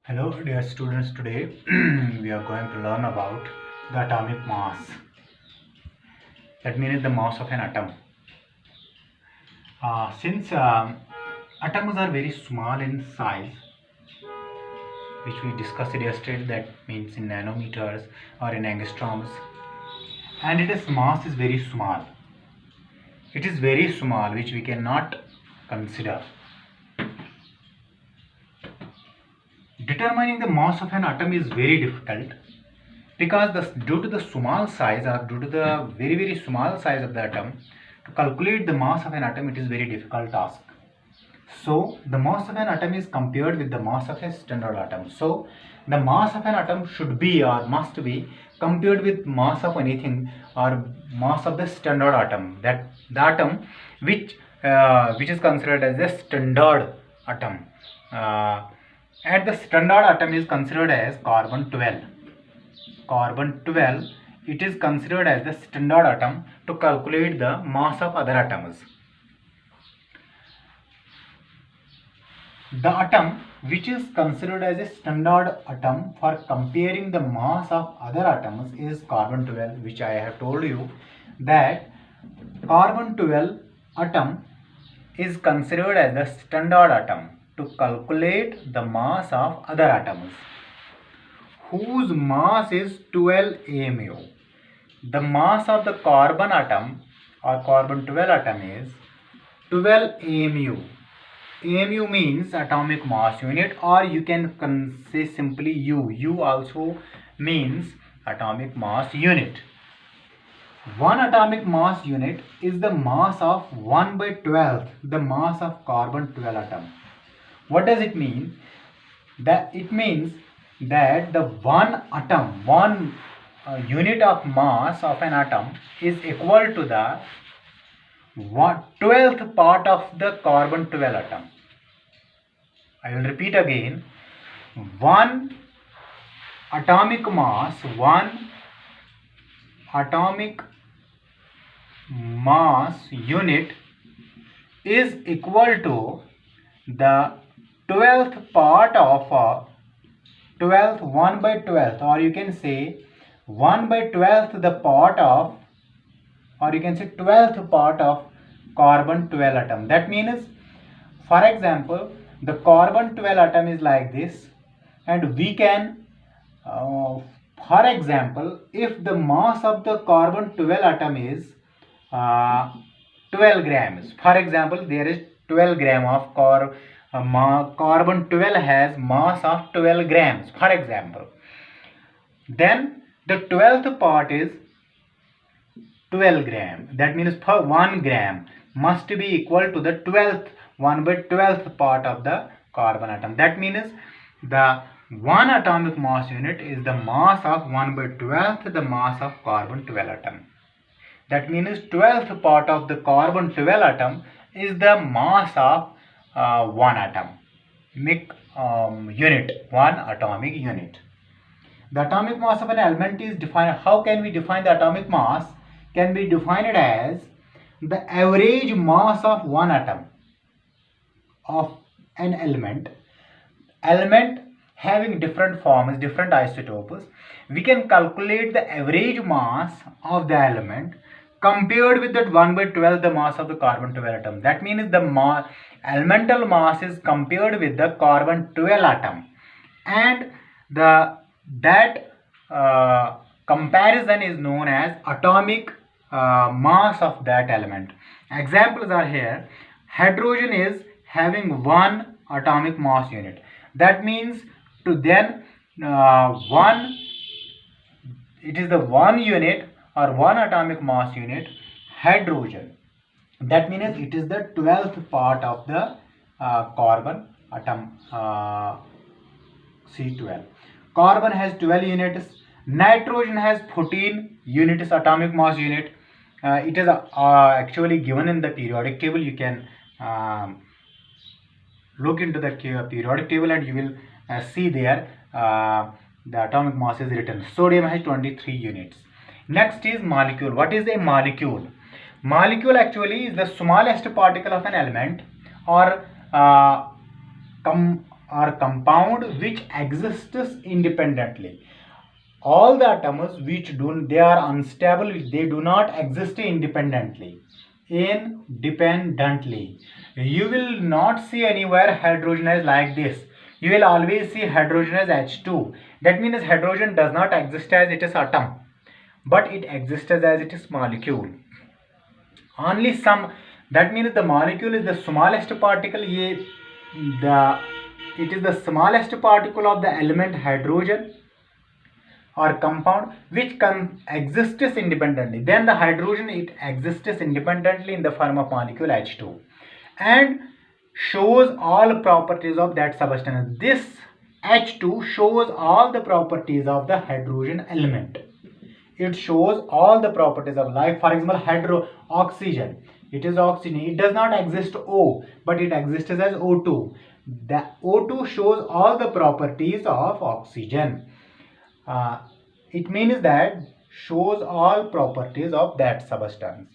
Hello dear students, today we are going to learn about the atomic mass. That means the mass of an atom. Since atoms are very small in size, which we discussed yesterday, that means in nanometers or in angstroms, and its mass is very small. It is very small, which we cannot consider. Determining the mass of an atom is very difficult because due to the small size or due to the very small size of the atom, to calculate the mass of an atom, it is very difficult task. So the mass of an atom is compared with the mass of a standard atom. So the mass of an atom should be or must be compared with mass of anything or mass of the standard atom, that the atom which is considered as a standard atom, and the standard atom is considered as carbon 12. Carbon 12, it is considered as the standard atom to calculate the mass of other atoms. The atom which is considered as a standard atom for comparing the mass of other atoms is carbon 12, which I have told you that carbon 12 atom is considered as the standard atom to calculate the mass of other atoms whose mass is 12 AMU. The mass of the carbon atom or carbon 12 atom is 12 AMU. AMU means atomic mass unit, or you can say simply U. U also means atomic mass unit. One atomic mass unit is the mass of 1/12, the mass of carbon 12 atom. What does it mean? That it means that the one atom, one unit of mass of an atom is equal to the 12th part of the carbon 12 atom. I will repeat again. One atomic mass, one atomic mass unit is equal to the 12th part of 12th 1/12, or you can say 1/12th the part of, or you can say 12th part of carbon 12 atom. That means, for example, the carbon 12 atom is like this, and we can for example, if the mass of the carbon 12 atom is 12 grams, for example, there is 12 gram of carbon 12 has mass of 12 grams, for example, then the 12th part is 12 gram. That means per 1 gram must be equal to the 12th 1/12th part of the carbon atom. That means the one atomic mass unit is the mass of 1/12th the mass of carbon 12 atom. That means 12th part of the carbon 12 atom is the mass of one atom. Unit, one atomic unit. The atomic mass of an element is defined. How can we define the atomic mass? Can be defined as the average mass of one atom of an element having different forms, different isotopes. We can calculate the average mass of the element compared with that 1/12 the mass of the carbon 12 atom. That means the elemental mass is compared with the carbon 12 atom, and that comparison is known as atomic mass of that element. Examples are here. Hydrogen is having one atomic mass unit. That means to then it is the one unit or one atomic mass unit, hydrogen. That means it is the 12th part of the carbon atom, C12. Carbon has 12 units. Nitrogen has 14 units atomic mass unit. It is actually given in the periodic table. You can look into the periodic table and you will see there the atomic mass is written. Sodium has 23 units. Next is molecule. What is a molecule? Molecule actually is the smallest particle of an element, or or compound which exists independently. All the atoms which they are unstable, they do not exist independently. You will not see anywhere hydrogen as like this. You will always see hydrogen as H2. That means hydrogen does not exist as it is atom, but it exists as it is molecule. Only some, that means the molecule is the smallest particle. It is the smallest particle of the element hydrogen or compound which exists independently. Then the hydrogen, it exists independently in the form of molecule H2 and shows all properties of that substance. This H2 shows all the properties of the hydrogen element. It shows all the properties of life. For example, oxygen. It is oxygen. It does not exist O, but it exists as O2. The O2 shows all the properties of oxygen. It means that shows all properties of that substance.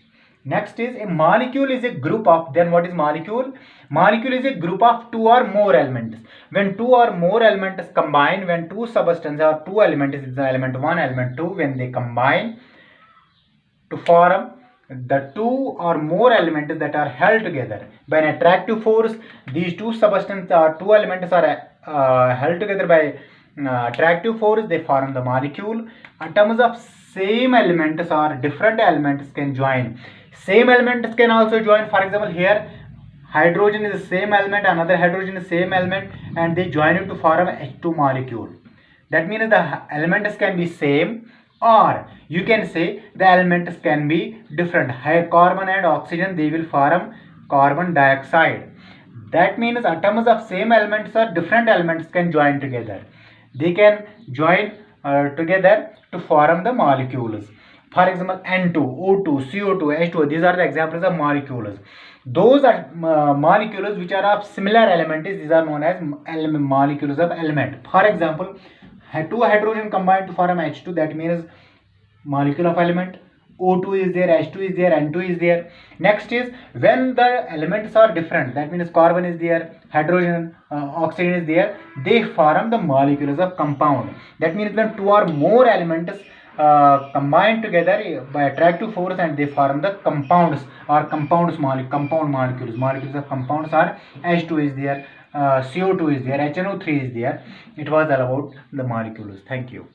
Next is a molecule is a group of, then what is molecule? Molecule is a group of two or more elements. When two or more elements combine, when two substances or two elements, is the element 1, element 2, when they combine to form the two or more elements that are held together by an attractive force, these two substances or two elements are held together by attractive force, they form the molecule. Atoms of same elements or different elements can join. Same elements can also join. For example, here hydrogen is the same element, another hydrogen is the same element, and they join it to form H2 molecule. That means the elements can be same, or you can say the elements can be different. Carbon and oxygen, they will form carbon dioxide. That means atoms of same elements or different elements can join together. They can join together to form the molecules. For example, N2, O2, CO2, H2, these are the examples of molecules. Those are molecules which are of similar elements, these are known as molecules of element. For example, two hydrogen combined to form H2, that means molecule of element. O2 is there, H2 is there, N2 is there. Next is when the elements are different, that means carbon is there, hydrogen, oxygen is there, they form the molecules of compound. That means when two or more elements combine together by attractive force and they form the compounds or compound molecules. Molecules of compounds are H2 is there, CO2 is there, HNO3 is there. It was all about the molecules. Thank you.